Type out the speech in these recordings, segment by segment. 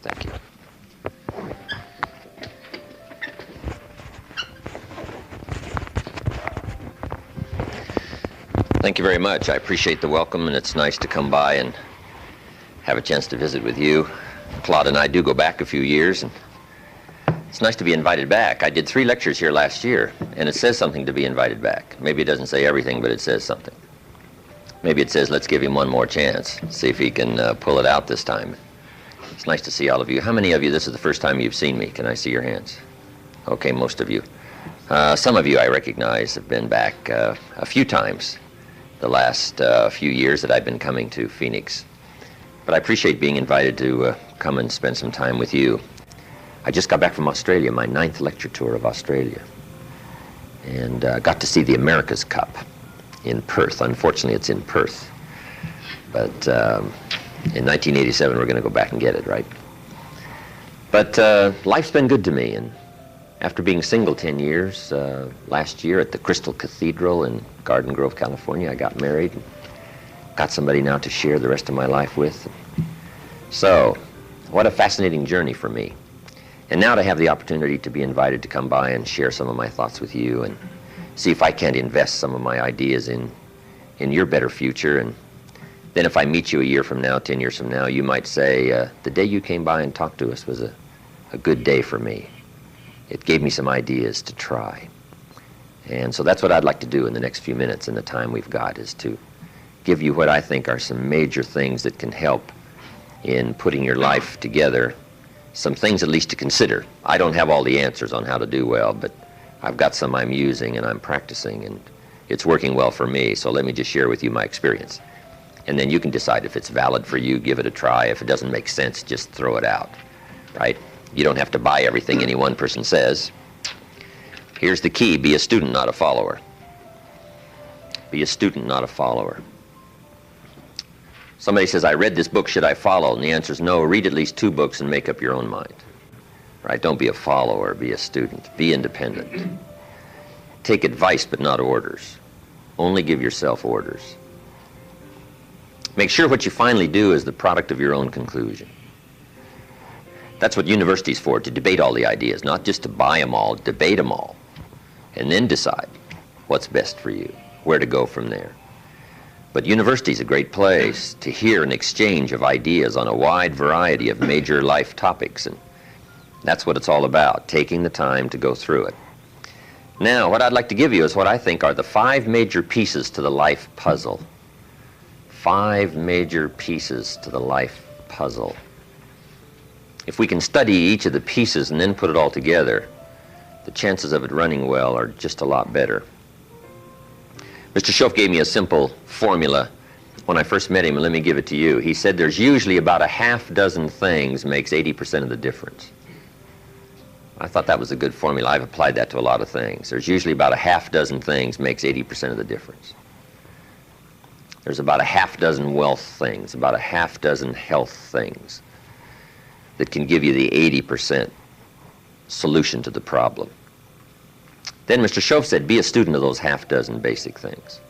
Thank you. Thank you very much. I appreciate the welcome, and it's nice to come by and have a chance to visit with you. Claude and I do go back a few years, and it's nice to be invited back. I did 3 lectures here last year, and it says something to be invited back. Maybe it doesn't say everything, but it says something. Maybe it says, let's give him one more chance, see if he can pull it out this time. It's nice to see all of you. How many of you, this is the first time you've seen me? Can I see your hands? Okay, most of you. Some of you I recognize have been back a few times the last few years that I've been coming to Phoenix. But I appreciate being invited to come and spend some time with you. I just got back from Australia, my 9th lecture tour of Australia, and got to see the America's Cup in Perth. Unfortunately, it's in Perth. But in 1987, we're going to go back and get it, right? But life's been good to me, and after being single 10 years, last year at the Crystal Cathedral in Garden Grove, California, I got married and got somebody now to share the rest of my life with. So, what a fascinating journey for me. And now to have the opportunity to be invited to come by and share some of my thoughts with you and see if I can't invest some of my ideas in your better future. And then if I meet you a year from now, 10 years from now, you might say, the day you came by and talked to us was a good day for me. It gave me some ideas to try. And so that's what I'd like to do in the next few minutes, and the time we've got is to give you what I think are some major things that can help in putting your life together, some things at least to consider. I don't have all the answers on how to do well, but I've got some I'm using and I'm practicing, and it's working well for me, so let me just share with you my experience. And then you can decide if it's valid for you, give it a try. If it doesn't make sense, just throw it out, right? You don't have to buy everything any one person says. Here's the key: be a student, not a follower. Be a student, not a follower. Somebody says, I read this book, should I follow? And the answer is no. Read at least 2 books and make up your own mind. Right? Don't be a follower, be a student. Be independent. Take advice, but not orders. Only give yourself orders. Make sure what you finally do is the product of your own conclusion. That's what university's for, to debate all the ideas, not just to buy them all, debate them all, and then decide what's best for you, where to go from there. But university's a great place to hear an exchange of ideas on a wide variety of major life topics, and that's what it's all about, taking the time to go through it. Now, what I'd like to give you is what I think are the 5 major pieces to the life puzzle. 5 major pieces to the life puzzle. If we can study each of the pieces and then put it all together, the chances of it running well are just a lot better. Mr. Schoaf gave me a simple formula when I first met him, and let me give it to you. He said there's usually about a half dozen things makes 80% of the difference. I thought that was a good formula. I've applied that to a lot of things. There's usually about a half dozen things makes 80% of the difference. There's about a half dozen wealth things, about a half dozen health things that can give you the 80% solution to the problem. Then Mr. Schoaf said, be a student of those half dozen basic things.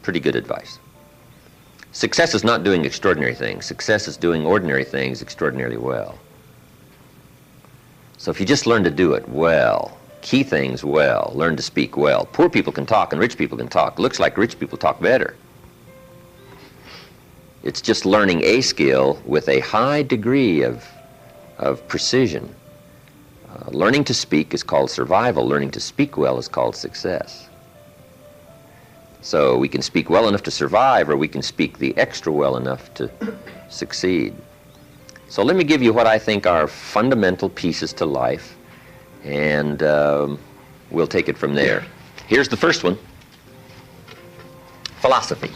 Pretty good advice. Success is not doing extraordinary things. Success is doing ordinary things extraordinarily well. So if you just learn to do it well, key things well, learn to speak well. Poor people can talk and rich people can talk. Looks like rich people talk better. It's just learning a skill with a high degree of precision. Learning to speak is called survival. Learning to speak well is called success. So we can speak well enough to survive, or we can speak the extra well enough to succeed. So let me give you what I think are fundamental pieces to life, and we'll take it from there. Here's the first one: philosophy.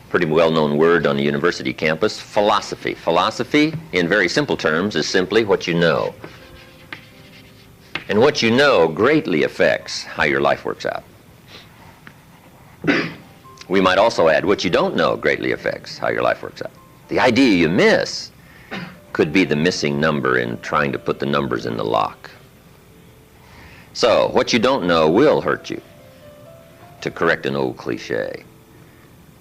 Pretty well-known word on the university campus, philosophy. Philosophy, in very simple terms, is simply what you know. And what you know greatly affects how your life works out. We might also add, what you don't know greatly affects how your life works out. The idea you miss could be the missing number in trying to put the numbers in the lock. So, what you don't know will hurt you, to correct an old cliche.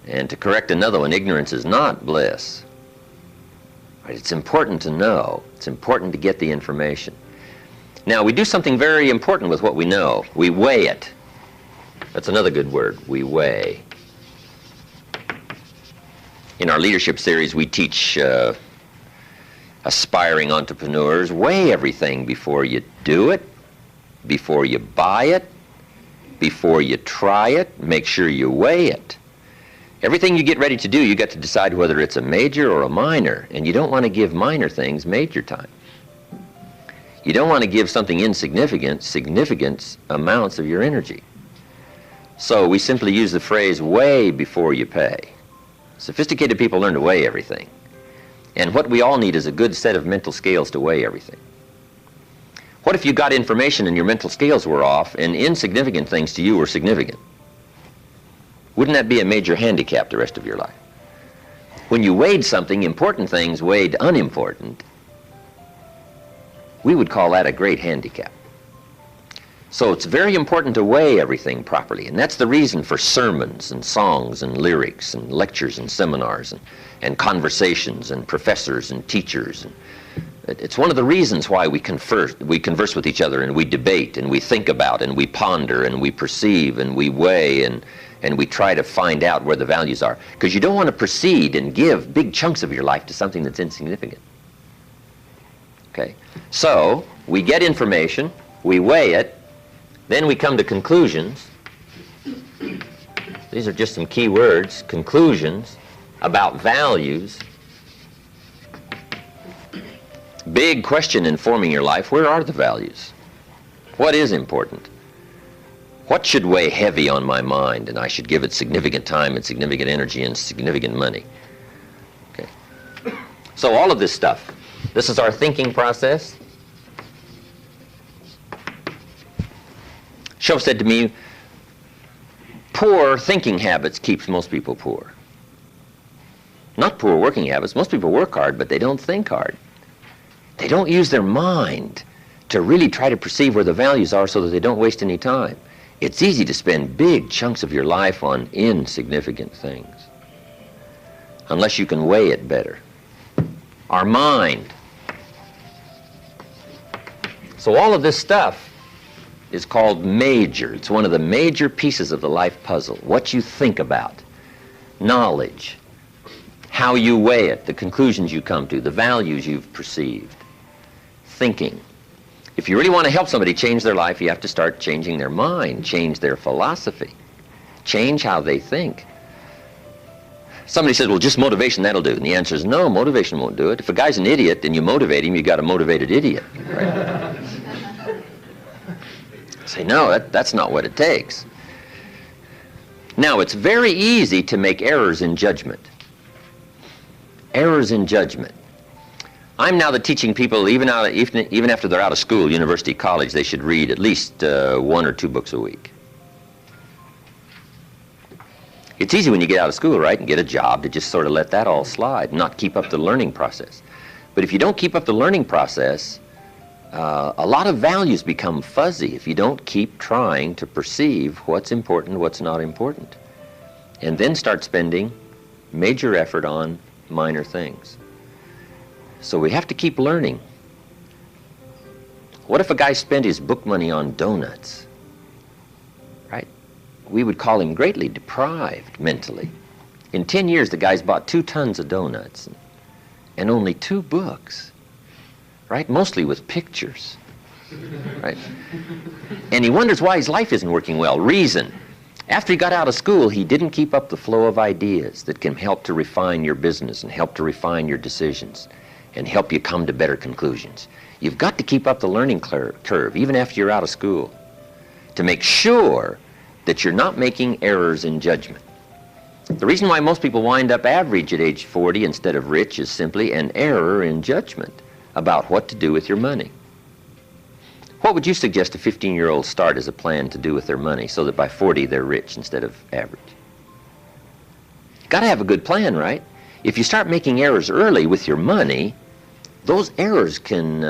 And to correct another one, ignorance is not bliss. Right? It's important to know. It's important to get the information. Now, we do something very important with what we know. We weigh it. That's another good word. We weigh. In our leadership series, we teach aspiring entrepreneurs, weigh everything before you do it, before you buy it, before you try it. Make sure you weigh it. Everything you get ready to do, you got to decide whether it's a major or a minor, and you don't want to give minor things major time. You don't want to give something insignificant significant amounts of your energy. So we simply use the phrase, weigh before you pay. Sophisticated people learn to weigh everything. And what we all need is a good set of mental scales to weigh everything. What if you got information and your mental scales were off and insignificant things to you were significant? Wouldn't that be a major handicap the rest of your life? When you weighed something, important things weighed unimportant, we would call that a great handicap. So it's very important to weigh everything properly, and that's the reason for sermons and songs and lyrics and lectures and seminars and conversations and professors and teachers. And it's one of the reasons why we converse with each other, and we debate and we think about and we ponder and we perceive and we weigh and we try to find out where the values are. Because you don't want to proceed and give big chunks of your life to something that's insignificant. Okay? So we get information, we weigh it, then we come to conclusions. These are just some key words. Conclusions about values. Big question in forming your life, where are the values? What is important? What should weigh heavy on my mind and I should give it significant time and significant energy and significant money? Okay. So all of this stuff, this is our thinking process. Shoaff said to me, poor thinking habits keeps most people poor. Not poor working habits. Most people work hard, but they don't think hard. They don't use their mind to really try to perceive where the values are so that they don't waste any time. It's easy to spend big chunks of your life on insignificant things, unless you can weigh it better. Our mind. So all of this stuff is called major. It's one of the major pieces of the life puzzle. What you think about, knowledge, how you weigh it, the conclusions you come to, the values you've perceived, thinking. If you really want to help somebody change their life, you have to start changing their mind, change their philosophy, change how they think. Somebody says, well, just motivation, that'll do. And the answer is no, motivation won't do it. If a guy's an idiot and you motivate him, you got a motivated idiot, right? Say, no, that's not what it takes. Now, it's very easy to make errors in judgment. Errors in judgment. I'm now teaching people, even after they're out of school, university, college, they should read at least 1 or 2 books a week. It's easy when you get out of school, right, and get a job to just sort of let that all slide and not keep up the learning process. But if you don't keep up the learning process, a lot of values become fuzzy if you don't keep trying to perceive what's important, what's not important, and then start spending major effort on minor things. So we have to keep learning. What if a guy spent his book money on donuts? Right? We would call him greatly deprived mentally. In 10 years, the guy's bought 2 tons of donuts and only 2 books. Right? Mostly with pictures. Right? And he wonders why his life isn't working well. Reason. After he got out of school, he didn't keep up the flow of ideas that can help to refine your business and help to refine your decisions and help you come to better conclusions. You've got to keep up the learning curve, even after you're out of school, to make sure that you're not making errors in judgment. The reason why most people wind up average at age 40 instead of rich is simply an error in judgment about what to do with your money. What would you suggest a 15-year-old start as a plan to do with their money so that by 40 they're rich instead of average? You've got to have a good plan, right? If you start making errors early with your money, those errors can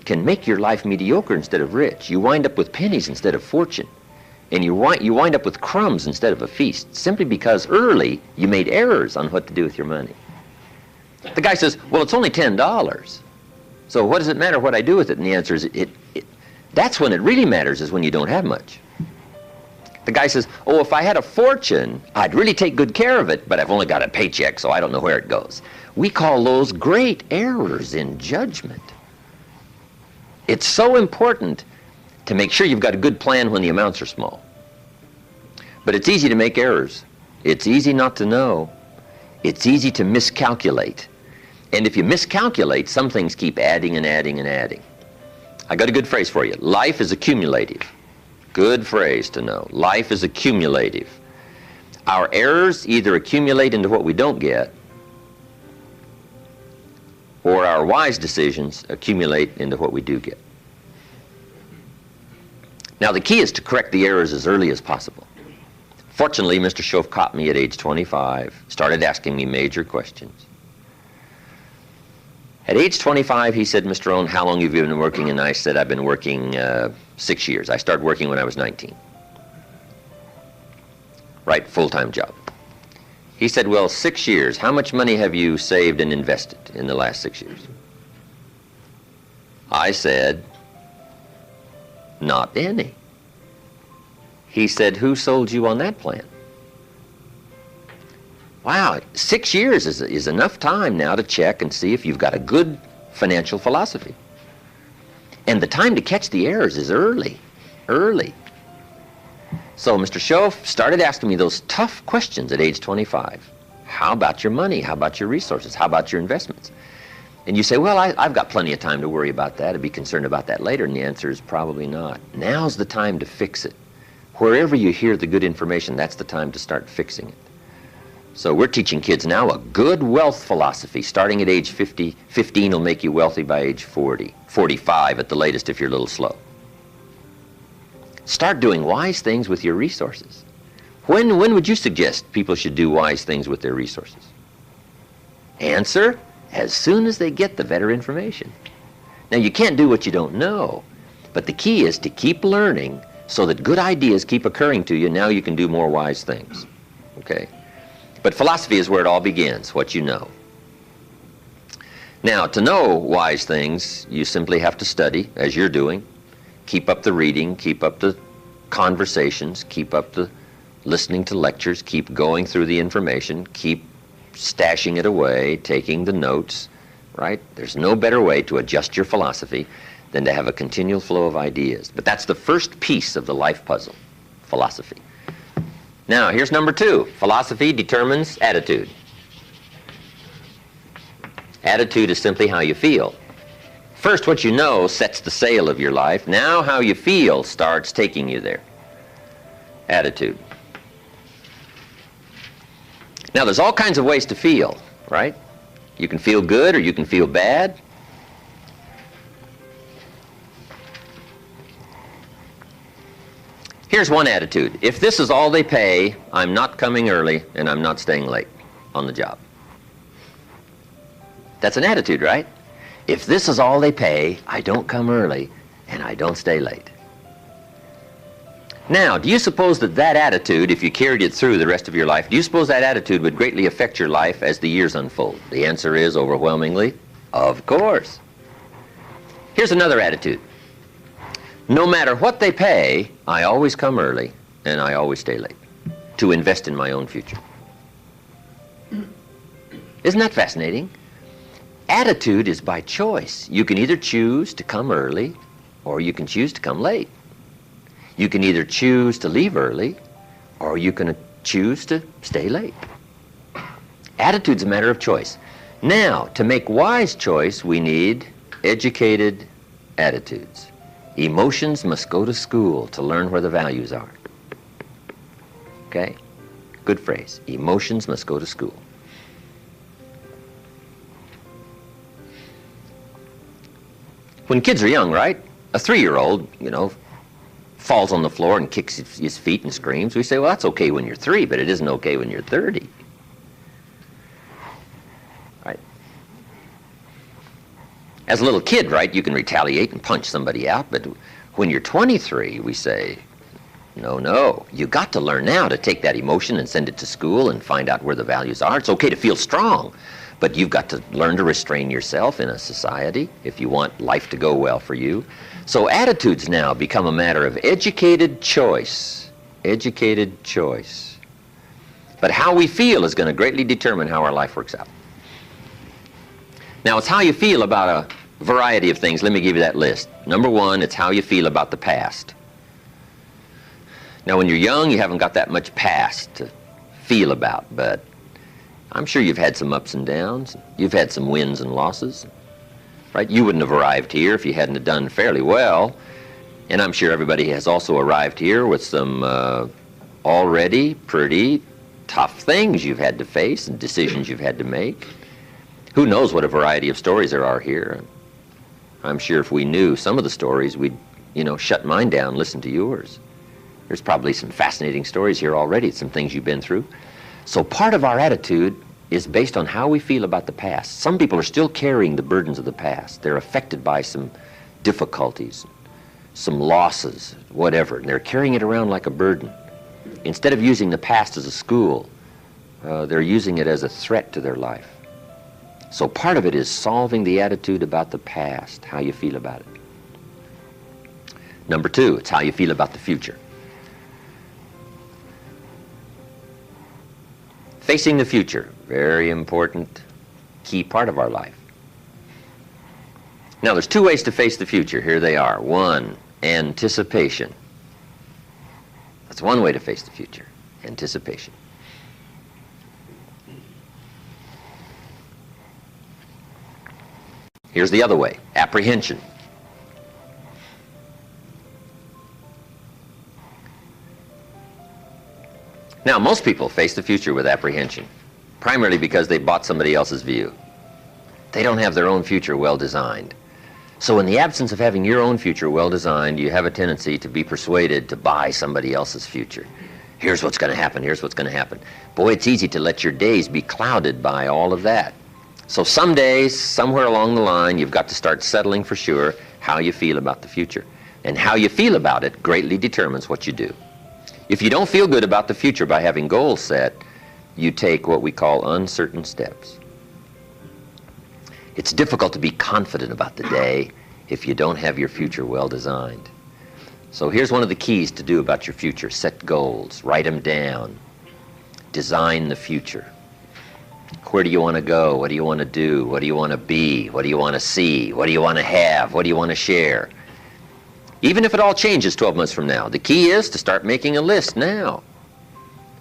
make your life mediocre instead of rich. You wind up with pennies instead of fortune. And you wind up with crumbs instead of a feast, simply because early you made errors on what to do with your money. The guy says, well, it's only $10. So what does it matter what I do with it? And the answer is, that's when it really matters, is when you don't have much. The guy says, oh, if I had a fortune, I'd really take good care of it, but I've only got a paycheck, so I don't know where it goes. We call those great errors in judgment. It's so important to make sure you've got a good plan when the amounts are small. But it's easy to make errors. It's easy not to know. It's easy to miscalculate. And if you miscalculate, some things keep adding and adding and adding. I got a good phrase for you. Life is accumulative. Good phrase to know. Life is accumulative. Our errors either accumulate into what we don't get, or our wise decisions accumulate into what we do get. Now, the key is to correct the errors as early as possible. Fortunately, Mr. Schoaf caught me at age 25, started asking me major questions. At age 25, he said, Mr. Rohn, how long have you been working? And I said, I've been working 6 years. I started working when I was 19. Right, full-time job. He said, well, 6 years. How much money have you saved and invested in the last 6 years? I said, not any. He said, who sold you on that plan? Wow, 6 years is enough time now to check and see if you've got a good financial philosophy. And the time to catch the errors is early. So Mr. Schoaf started asking me those tough questions at age 25. How about your money? How about your resources? How about your investments? And you say, well, I've got plenty of time to worry about that and be concerned about that later. And the answer is probably not. Now's the time to fix it. Wherever you hear the good information, that's the time to start fixing it. So we're teaching kids now a good wealth philosophy. Starting at age 15 will make you wealthy by age 40, 45 at the latest if you're a little slow. Start doing wise things with your resources. When would you suggest people should do wise things with their resources? Answer, as soon as they get the better information. Now, you can't do what you don't know, but the key is to keep learning so that good ideas keep occurring to you. Now you can do more wise things, okay? But philosophy is where it all begins, what you know. Now, to know wise things, you simply have to study, as you're doing. Keep up the reading, keep up the conversations, keep up the listening to lectures, keep going through the information, keep stashing it away, taking the notes, right? There's no better way to adjust your philosophy than to have a continual flow of ideas. But that's the first piece of the life puzzle, philosophy. Now, here's number 2. Philosophy determines attitude. Attitude is simply how you feel. First, what you know sets the sail of your life. Now, how you feel starts taking you there. Attitude. Now, there's all kinds of ways to feel, right? You can feel good or you can feel bad. Here's one attitude. If this is all they pay, I'm not coming early and I'm not staying late on the job. That's an attitude, right? If this is all they pay, I don't come early and I don't stay late. Now, do you suppose that attitude, if you carried it through the rest of your life, do you suppose that attitude would greatly affect your life as the years unfold? The answer is overwhelmingly, of course. Here's another attitude. No matter what they pay, I always come early and I always stay late to invest in my own future. Isn't that fascinating? Attitude is by choice. You can either choose to come early or you can choose to come late. You can either choose to leave early or you can choose to stay late. Attitude's a matter of choice. Now, to make wise choice, we need educated attitudes. Emotions must go to school to learn where the values are. Okay? Good phrase. Emotions must go to school. When kids are young, right? A 3-year-old, falls on the floor and kicks his feet and screams. We say, well, that's okay when you're 3, but it isn't okay when you're 30. Right? As a little kid, right, you can retaliate and punch somebody out, but when you're 23, we say, No, no. You got to learn now to take that emotion and send it to school and find out where the values are. It's okay to feel strong, but you've got to learn to restrain yourself in a society if you want life to go well for you. So attitudes now become a matter of educated choice. Educated choice. But how we feel is going to greatly determine how our life works out. Now, it's how you feel about a variety of things. Let me give you that list. Number one, it's how you feel about the past. Now, when you're young, you haven't got that much past to feel about, but I'm sure you've had some ups and downs. You've had some wins and losses, right? You wouldn't have arrived here if you hadn't have done fairly well, and I'm sure everybody has also arrived here with some already pretty tough things you've had to face and decisions you've had to make. Who knows what a variety of stories there are here? I'm sure if we knew some of the stories, we'd, shut mine down and listen to yours. There's probably some fascinating stories here already, some things you've been through. So part of our attitude is based on how we feel about the past. Some people are still carrying the burdens of the past. They're affected by some difficulties, some losses, whatever, and they're carrying it around like a burden. Instead of using the past as a school, they're using it as a threat to their life. So part of it is solving the attitude about the past, how you feel about it. Number two, it's how you feel about the future. Facing the future, very important, key part of our life. Now, there's two ways to face the future. Here they are. One, anticipation. That's one way to face the future, anticipation. Here's the other way, apprehension. Now, most people face the future with apprehension, primarily because they bought somebody else's view. They don't have their own future well designed. So in the absence of having your own future well designed, you have a tendency to be persuaded to buy somebody else's future. Here's what's going to happen, here's what's going to happen. Boy, it's easy to let your days be clouded by all of that. So some days, somewhere along the line, you've got to start settling for sure how you feel about the future. And how you feel about it greatly determines what you do. If you don't feel good about the future by having goals set, you take what we call uncertain steps. It's difficult to be confident about the day if you don't have your future well designed. So here's one of the keys to do about your future. Set goals, write them down, design the future. Where do you want to go? What do you want to do? What do you want to be? What do you want to see? What do you want to have? What do you want to share? Even if it all changes 12 months from now, the key is to start making a list now.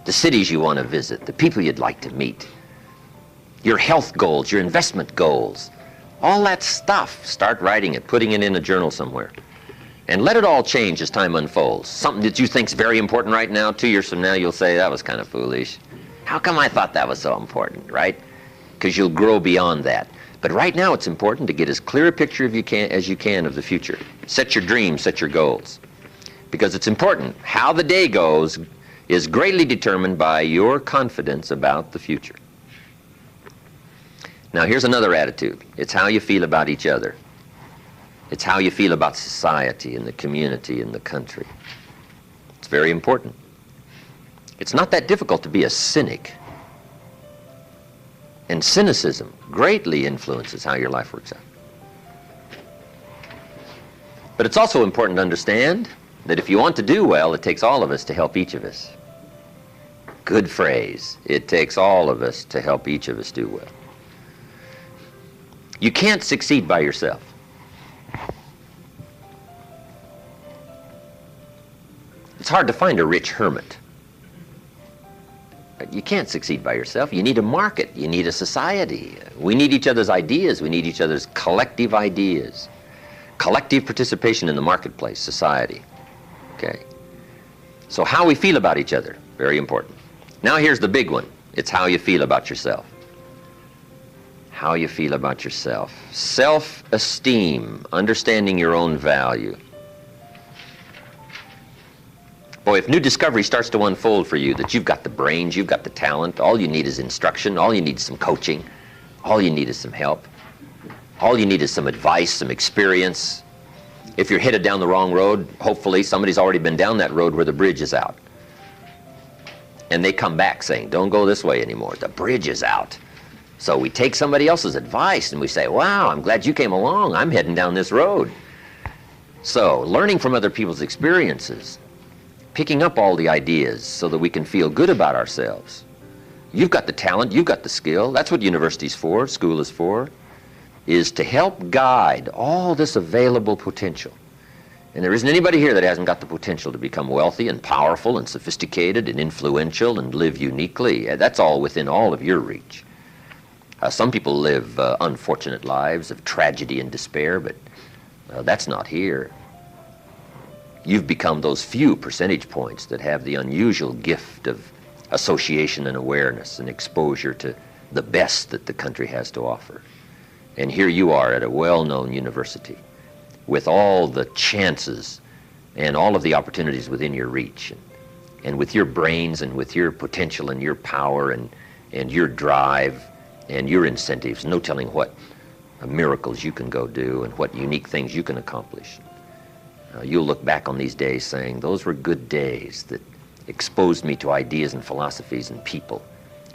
The cities you want to visit, the people you'd like to meet, your health goals, your investment goals, all that stuff. Start writing it, putting it in a journal somewhere. And let it all change as time unfolds. Something that you think is very important right now, 2 years from now, you'll say, that was kind of foolish. How come I thought that was so important, right? Because you'll grow beyond that. But right now it's important to get as clear a picture as you can of the future. Set your dreams, set your goals. Because it's important. How the day goes is greatly determined by your confidence about the future. Now here's another attitude. It's how you feel about each other. It's how you feel about society and the community and the country. It's very important. It's not that difficult to be a cynic. And cynicism greatly influences how your life works out. But it's also important to understand that if you want to do well, it takes all of us to help each of us. Good phrase. It takes all of us to help each of us do well. You can't succeed by yourself. It's hard to find a rich hermit. But you can't succeed by yourself. You need a market. You need a society. We need each other's ideas. We need each other's collective ideas. Collective participation in the marketplace, society. Okay? So how we feel about each other, very important. Now here's the big one. It's how you feel about yourself. How you feel about yourself. Self-esteem, understanding your own value. Boy, if new discovery starts to unfold for you, that you've got the brains, you've got the talent, all you need is instruction, all you need is some coaching, all you need is some help, all you need is some advice, some experience, If you're headed down the wrong road, hopefully somebody's already been down that road where the bridge is out. And they come back saying, don't go this way anymore, the bridge is out. So we take somebody else's advice and we say, wow, I'm glad you came along, I'm heading down this road. So learning from other people's experiences, picking up all the ideas so that we can feel good about ourselves. You've got the talent, you've got the skill, that's what university's for, school is for, is to help guide all this available potential. And there isn't anybody here that hasn't got the potential to become wealthy and powerful and sophisticated and influential and live uniquely. That's all within all of your reach. Some people live unfortunate lives of tragedy and despair, but that's not here. You've become those few percentage points that have the unusual gift of association and awareness and exposure to the best that the country has to offer. And here you are at a well-known university with all the chances and all of the opportunities within your reach. And with your brains and with your potential and your power and your drive and your incentives, no telling what miracles you can go do and what unique things you can accomplish. You'll look back on these days saying, those were good days that exposed me to ideas and philosophies and people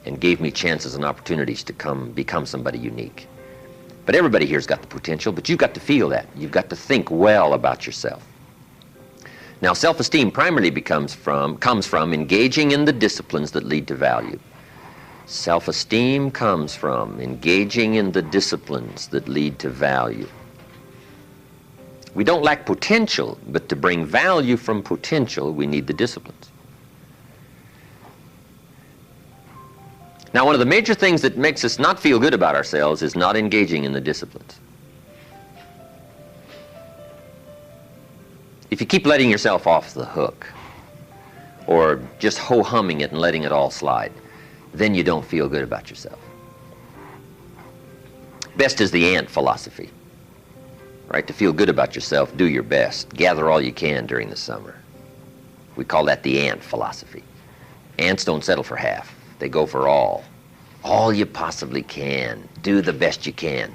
and gave me chances and opportunities to become somebody unique. But everybody here's got the potential, but you've got to feel that. You've got to think well about yourself. Now, self-esteem primarily comes from engaging in the disciplines that lead to value. Self-esteem comes from engaging in the disciplines that lead to value. We don't lack potential, but to bring value from potential, we need the disciplines. Now, one of the major things that makes us not feel good about ourselves is not engaging in the disciplines. If you keep letting yourself off the hook, or just ho-humming it and letting it all slide, then you don't feel good about yourself. Best is the ant philosophy, right? To feel good about yourself, do your best. Gather all you can during the summer. We call that the ant philosophy. Ants don't settle for half. They go for all. All you possibly can. Do the best you can.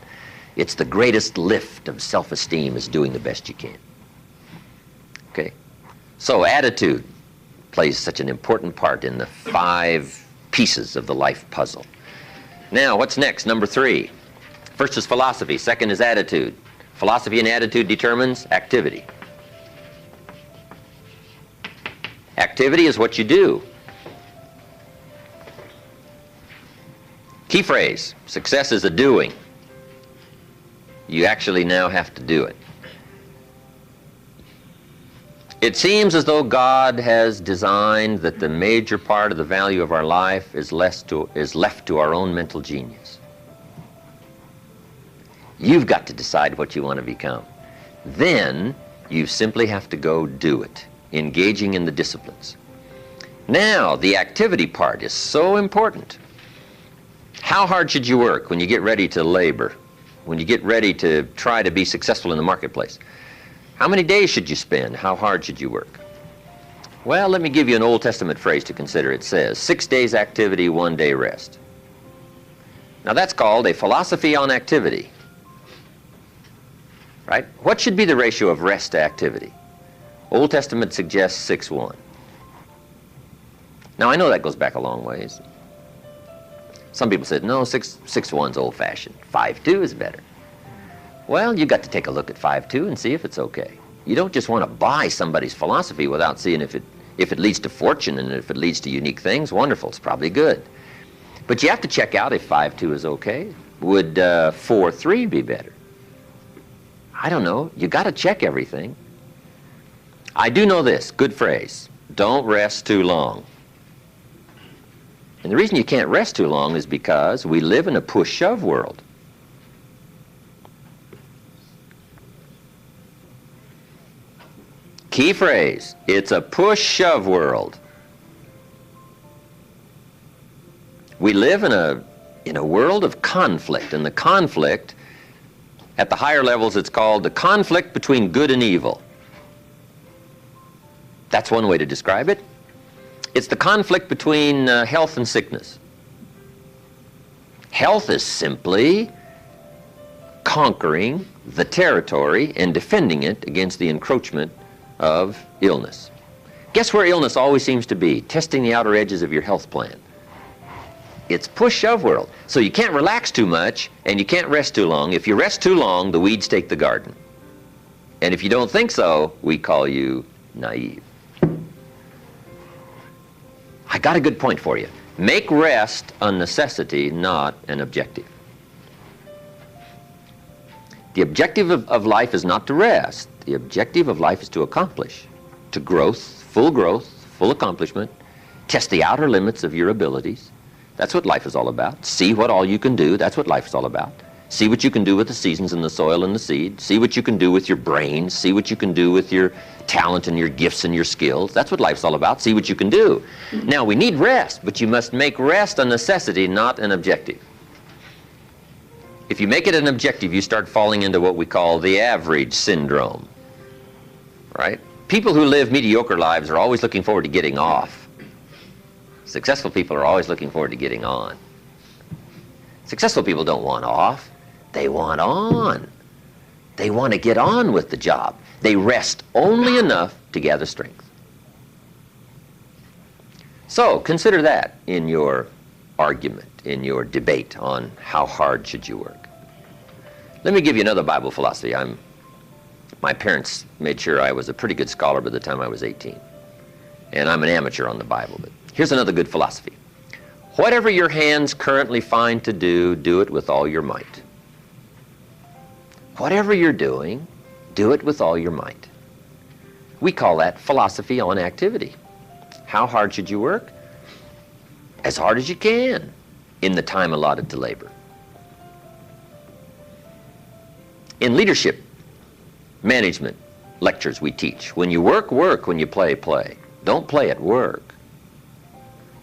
It's the greatest lift of self-esteem is doing the best you can. Okay? So attitude plays such an important part in the 5 pieces of the life puzzle. Now, what's next? Number 3. First is philosophy. Second is attitude. Philosophy and attitude determines activity. Activity is what you do. Key phrase, success is a doing. You actually now have to do it. It seems as though God has designed that the major part of the value of our life is left to our own mental genius. You've got to decide what you want to become. Then you simply have to go do it, engaging in the disciplines. Now, the activity part is so important. How hard should you work when you get ready to labor, when you get ready to try to be successful in the marketplace? How many days should you spend? How hard should you work? Well, let me give you an Old Testament phrase to consider. It says, 6 days activity, 1 day rest. Now that's called a philosophy on activity. Right? What should be the ratio of rest to activity? Old Testament suggests 6:1. Now I know that goes back a long ways. Some people said, no, 6:1's old-fashioned. 5:2 is better. Well, you've got to take a look at 5:2 and see if it's okay. You don't just want to buy somebody's philosophy without seeing if it leads to fortune and if it leads to unique things. Wonderful, it's probably good. But you have to check out if 5:2 is okay. Would 4:3 be better? I don't know. You got to check everything. I do know this, good phrase, don't rest too long. And the reason you can't rest too long is because we live in a push-shove world. Key phrase, it's a push-shove world. We live in a world of conflict, and the conflict, at the higher levels, it's called the conflict between good and evil. That's one way to describe it. It's the conflict between health and sickness. Health is simply conquering the territory and defending it against the encroachment of illness. Guess where illness always seems to be? Testing the outer edges of your health plan. It's push-shove world. So you can't relax too much and you can't rest too long. If you rest too long, the weeds take the garden. And if you don't think so, we call you naive. I got a good point for you. Make rest a necessity, not an objective. The objective of life is not to rest. The objective of life is to accomplish, to growth, full accomplishment, test the outer limits of your abilities. That's what life is all about. See what all you can do. That's what life is all about. See what you can do with the seasons and the soil and the seed. See what you can do with your brains. See what you can do with your talent and your gifts and your skills. That's what life's all about. See what you can do. Now, we need rest, but you must make rest a necessity, not an objective. If you make it an objective, you start falling into what we call the average syndrome, right? People who live mediocre lives are always looking forward to getting off. Successful people are always looking forward to getting on. Successful people don't want off. They want on. They want to get on with the job. They rest only enough to gather strength. So consider that in your argument, in your debate on how hard should you work. Let me give you another Bible philosophy. My parents made sure I was a pretty good scholar by the time I was 18. And I'm an amateur on the Bible. But here's another good philosophy. Whatever your hands currently find to do, do it with all your might. Whatever you're doing, do it with all your might. We call that philosophy on activity. How hard should you work? As hard as you can in the time allotted to labor. In leadership management lectures we teach, when you work, work. When you play, play. Don't play at work.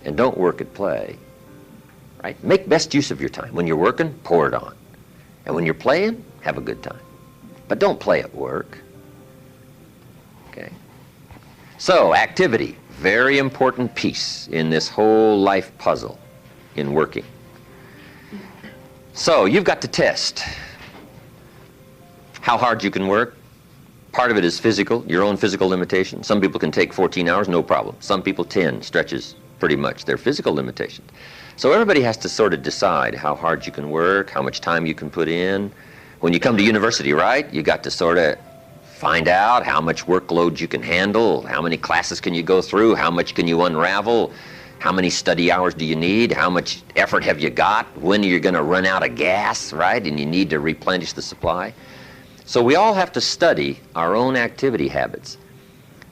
And don't work at play. Right? Make best use of your time. When you're working, pour it on. And when you're playing, have a good time. But don't play at work. Okay? So, activity, very important piece in this whole life puzzle in working. So, you've got to test how hard you can work. Part of it is physical, your own physical limitation. Some people can take 14 hours, no problem. Some people 10 stretches pretty much their physical limitations. So everybody has to sort of decide how hard you can work, how much time you can put in. When you come to university, right, you got to sort of find out how much workload you can handle, how many classes can you go through, how much can you unravel, how many study hours do you need, how much effort have you got, when are you going to run out of gas, right, and you need to replenish the supply. So we all have to study our own activity habits.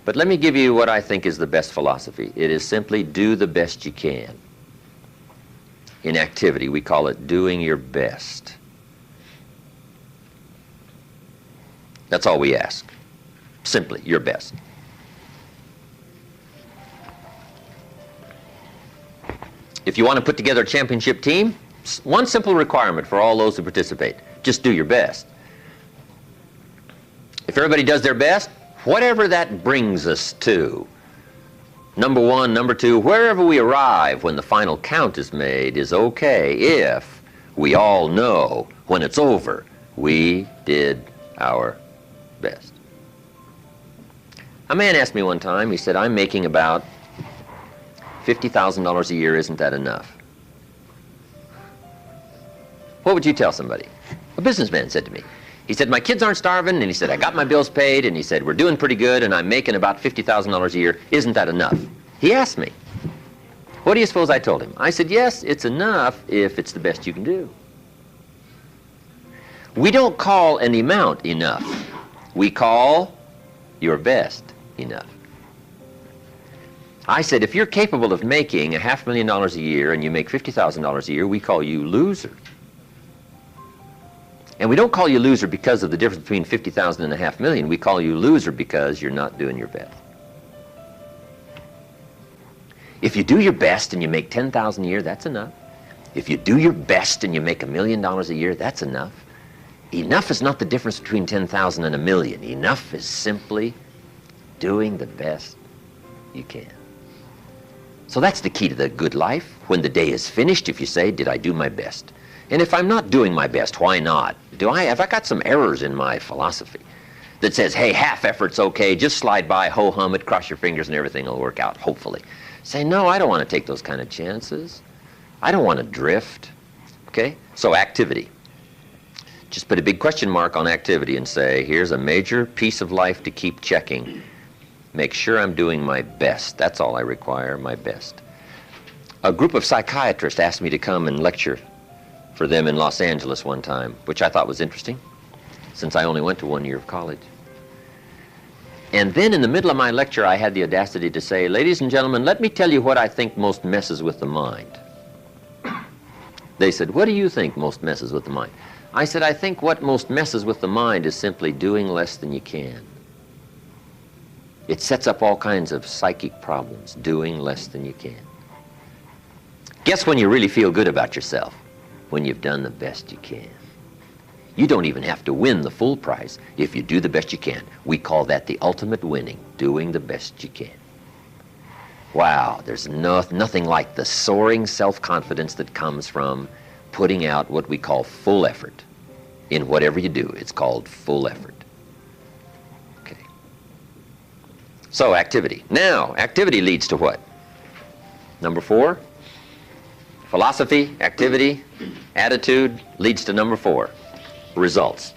But let me give you what I think is the best philosophy. It is simply do the best you can. In activity, we call it doing your best. That's all we ask. Simply, your best. If you want to put together a championship team, one simple requirement for all those who participate, just do your best. If everybody does their best, whatever that brings us to, number one, number two, wherever we arrive when the final count is made is okay if we all know when it's over we did our best. A man asked me one time, he said, I'm making about $50,000 a year, isn't that enough? What would you tell somebody? A businessman said to me. He said, my kids aren't starving, and he said, I got my bills paid, and he said, we're doing pretty good, and I'm making about $50,000 a year. Isn't that enough? He asked me. What do you suppose I told him? I said, yes, it's enough if it's the best you can do. We don't call an amount enough. We call your best enough. I said, if you're capable of making $500,000 a year and you make $50,000 a year, we call you loser. And we don't call you loser because of the difference between 50,000 and $500,000. We call you loser because you're not doing your best. If you do your best and you make $10,000 a year, that's enough. If you do your best and you make $1 million a year, that's enough. Enough is not the difference between 10,000 and $1 million. Enough is simply doing the best you can. So that's the key to the good life. When the day is finished, if you say, did I do my best? And if I'm not doing my best, why not? Have I got some errors in my philosophy that says, hey, half effort's okay, just slide by, ho-hum it, cross your fingers, and everything will work out, hopefully. Say, no, I don't want to take those kind of chances. I don't want to drift. Okay? So activity. Just put a big question mark on activity and say, here's a major piece of life to keep checking. Make sure I'm doing my best. That's all I require, my best. A group of psychiatrists asked me to come and lecture for them in Los Angeles one time, which I thought was interesting, since I only went to 1 year of college. And then in the middle of my lecture, I had the audacity to say, ladies and gentlemen, let me tell you what I think most messes with the mind. They said, what do you think most messes with the mind? I said, I think what most messes with the mind is simply doing less than you can. It sets up all kinds of psychic problems, doing less than you can. Guess when you really feel good about yourself? When you've done the best you can. You don't even have to win the full prize if you do the best you can. We call that the ultimate winning, doing the best you can. Wow, there's nothing like the soaring self-confidence that comes from putting out what we call full effort. In whatever you do, it's called full effort. Okay. So, activity. Now, activity leads to what? Number 4. Philosophy, activity, attitude leads to number 4. Results.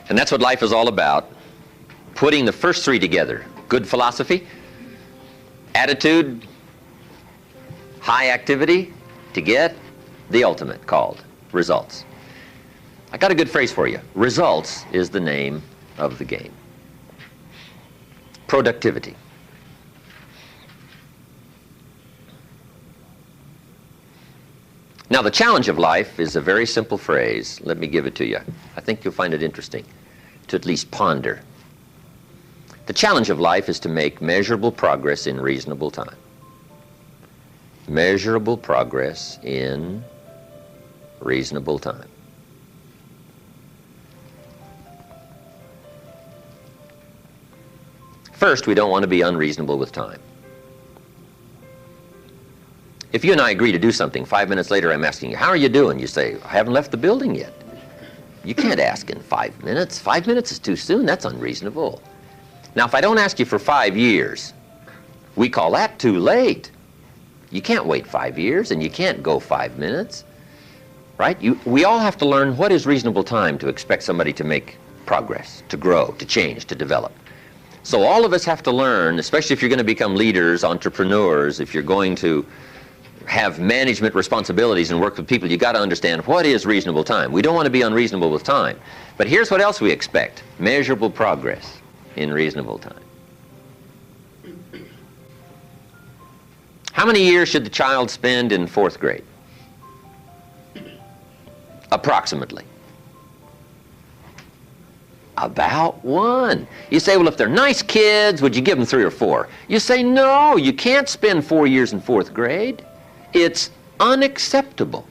And that's what life is all about. Putting the first 3 together. Good philosophy, attitude, high activity to get the ultimate called results. I got a good phrase for you. Results is the name of the game. Productivity. Now, the challenge of life is a very simple phrase. Let me give it to you. I think you'll find it interesting to at least ponder. The challenge of life is to make measurable progress in reasonable time. Measurable progress in reasonable time. First, we don't want to be unreasonable with time. If you and I agree to do something, 5 minutes later I'm asking you, how are you doing? You say, I haven't left the building yet. You can't ask in 5 minutes. 5 minutes is too soon. That's unreasonable. Now, if I don't ask you for 5 years, we call that too late. You can't wait 5 years, and you can't go 5 minutes, right? We all have to learn what is reasonable time to expect somebody to make progress, to grow, to change, to develop. So all of us have to learn, especially if you're going to become leaders, entrepreneurs, if you're going to have management responsibilities and work with people, you got to understand what is reasonable time. We don't want to be unreasonable with time. But here's what else we expect. Measurable progress in reasonable time. How many years should the child spend in 4th grade? Approximately. About 1. You say, well, if they're nice kids, would you give them 3 or 4? You say, no, you can't spend 4 years in 4th grade. It's unacceptable.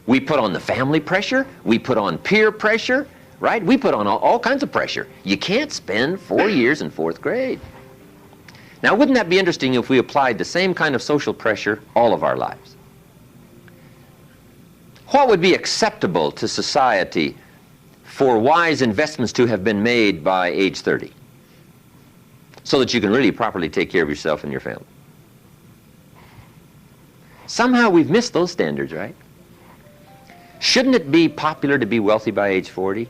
We put on the family pressure. We put on peer pressure, right? We put on all kinds of pressure. You can't spend 4 years in 4th grade. Now, wouldn't that be interesting if we applied the same kind of social pressure all of our lives? What would be acceptable to society for wise investments to have been made by age 30 so that you can really properly take care of yourself and your family? Somehow we've missed those standards, right? Shouldn't it be popular to be wealthy by age 40?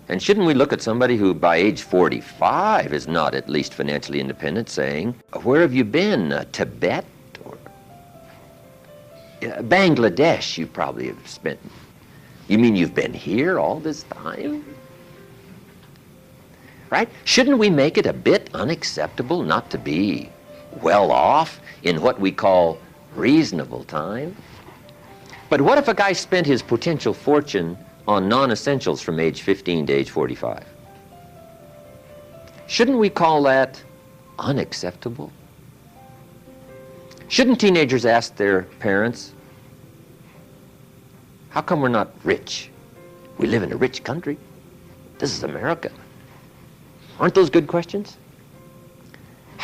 And shouldn't we look at somebody who by age 45 is not at least financially independent saying, where have you been? Tibet? Or Bangladesh you probably have spent. You mean you've been here all this time? Right? Shouldn't we make it a bit unacceptable not to be well off in what we call reasonable time? But what if a guy spent his potential fortune on non-essentials from age 15 to age 45? Shouldn't we call that unacceptable? Shouldn't teenagers ask their parents, how come we're not rich? We live in a rich country. This is America. Aren't those good questions?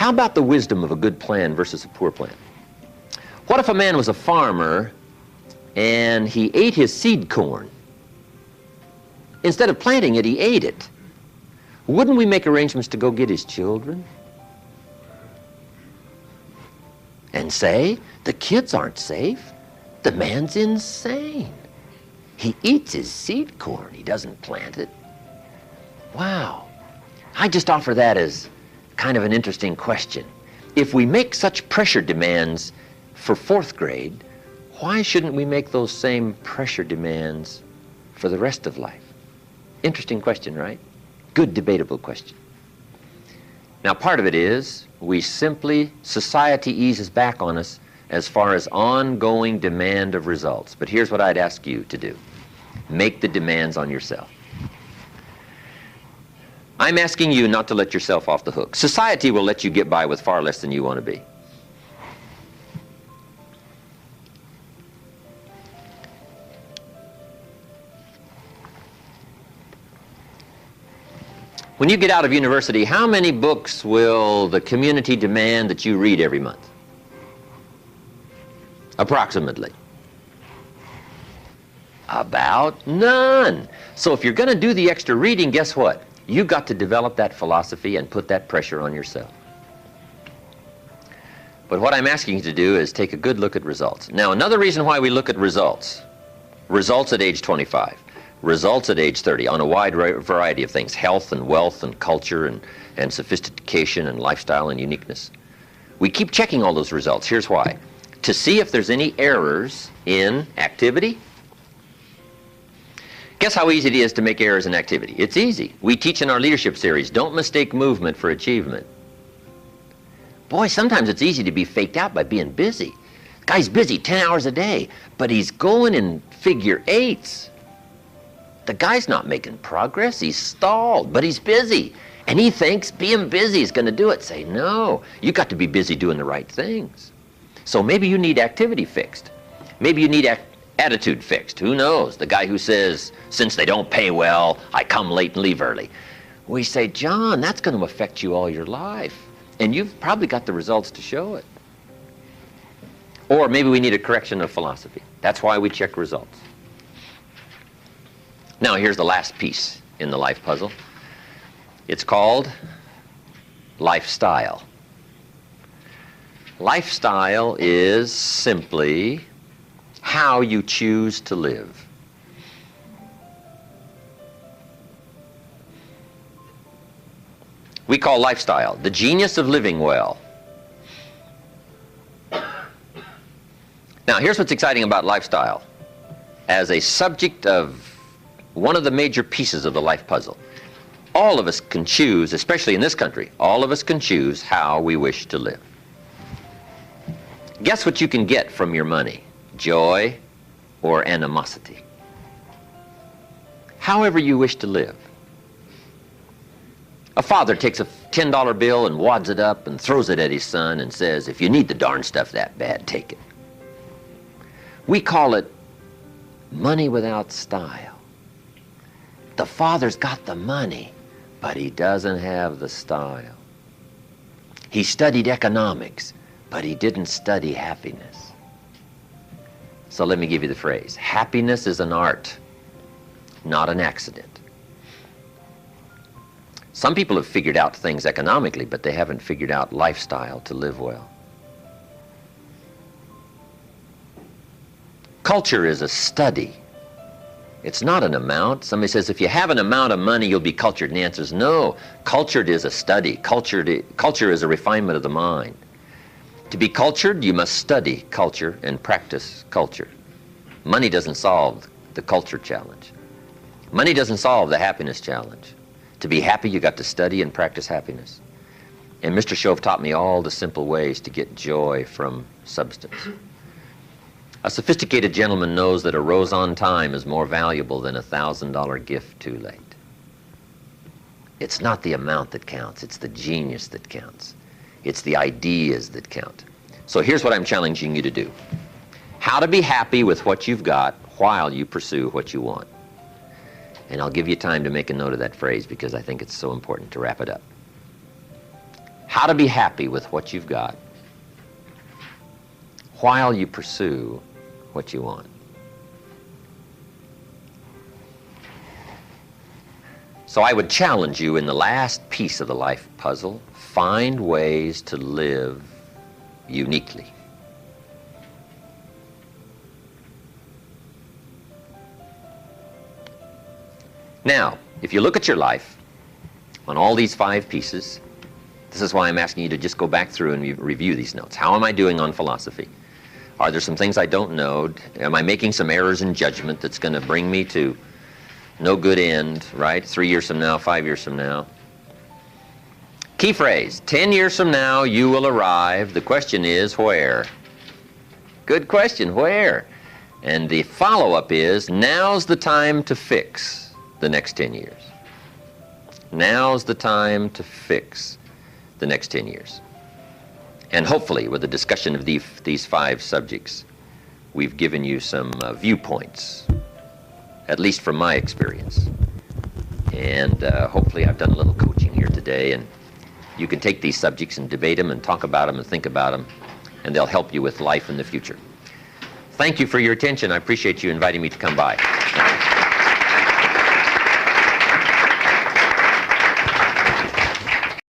How about the wisdom of a good plan versus a poor plan? What if a man was a farmer and he ate his seed corn? Instead of planting it, he ate it. Wouldn't we make arrangements to go get his children? And say, the kids aren't safe. The man's insane. He eats his seed corn. He doesn't plant it. Wow. I just offer that as kind of an interesting question. If we make such pressure demands for fourth grade, why shouldn't we make those same pressure demands for the rest of life? Interesting question, right? Good debatable question. Now, part of it is society eases back on us as far as ongoing demand of results. But here's what I'd ask you to do. Make the demands on yourself. I'm asking you not to let yourself off the hook. Society will let you get by with far less than you want to be. When you get out of university, how many books will the community demand that you read every month? Approximately. About none. So if you're going to do the extra reading, guess what? You've got to develop that philosophy and put that pressure on yourself. But what I'm asking you to do is take a good look at results. Now, another reason why we look at results at age 25, results at age 30 on a wide variety of things, health and wealth and culture and sophistication and lifestyle and uniqueness. We keep checking all those results. Here's why. To see if there's any errors in activity. Guess how easy it is to make errors in activity? It's easy. We teach in our leadership series, don't mistake movement for achievement. Boy, sometimes it's easy to be faked out by being busy. The guy's busy 10 hours a day, but he's going in figure eights. The guy's not making progress. He's stalled, but he's busy. And he thinks being busy is going to do it. Say, no, you got to be busy doing the right things. So maybe you need activity fixed. Maybe you need attitude fixed. Who knows? The guy who says, since they don't pay well, I come late and leave early. We say, John, that's going to affect you all your life. And you've probably got the results to show it. Or maybe we need a correction of philosophy. That's why we check results. Now, here's the last piece in the life puzzle. It's called lifestyle. Lifestyle is simply how you choose to live. We call lifestyle the genius of living well. Now, here's what's exciting about lifestyle as a subject of one of the major pieces of the life puzzle. All of us can choose, especially in this country, all of us can choose how we wish to live. Guess what you can get from your money? Joy or animosity. However you wish to live. A father takes a $10 bill and wads it up and throws it at his son and says, if you need the darn stuff that bad, take it. We call it money without style. The father's got the money, but he doesn't have the style. He studied economics, but he didn't study happiness. So let me give you the phrase. Happiness is an art, not an accident. Some people have figured out things economically, but they haven't figured out lifestyle to live well. Culture is a study. It's not an amount. Somebody says, if you have an amount of money, you'll be cultured. And the answer is no. Cultured is a study. Culture is a refinement of the mind. To be cultured, you must study culture and practice culture. Money doesn't solve the culture challenge. Money doesn't solve the happiness challenge. To be happy, you got to study and practice happiness. And Mr. Shove taught me all the simple ways to get joy from substance. A sophisticated gentleman knows that a rose on time is more valuable than a $1,000 gift too late. It's not the amount that counts, it's the genius that counts. It's the ideas that count. So here's what I'm challenging you to do. How to be happy with what you've got while you pursue what you want. And I'll give you time to make a note of that phrase because I think it's so important to wrap it up. how to be happy with what you've got while you pursue what you want. So I would challenge you in the last piece of the life puzzle, find ways to live uniquely. Now, if you look at your life on all these 5 pieces, this is why I'm asking you to just go back through and review these notes. How am I doing on philosophy? Are there some things I don't know? Am I making some errors in judgment that's going to bring me to no good end, right? 3 years from now, 5 years from now. Key phrase, 10 years from now you will arrive. The question is where? Good question, where? And the follow-up is, now's the time to fix the next 10 years. Now's the time to fix the next 10 years. And hopefully with the discussion of these 5 subjects, we've given you some viewpoints, at least from my experience. And hopefully I've done a little coaching here today, and you can take these subjects and debate them and talk about them and think about them, and they'll help you with life in the future. Thank you for your attention. I appreciate you inviting me to come by.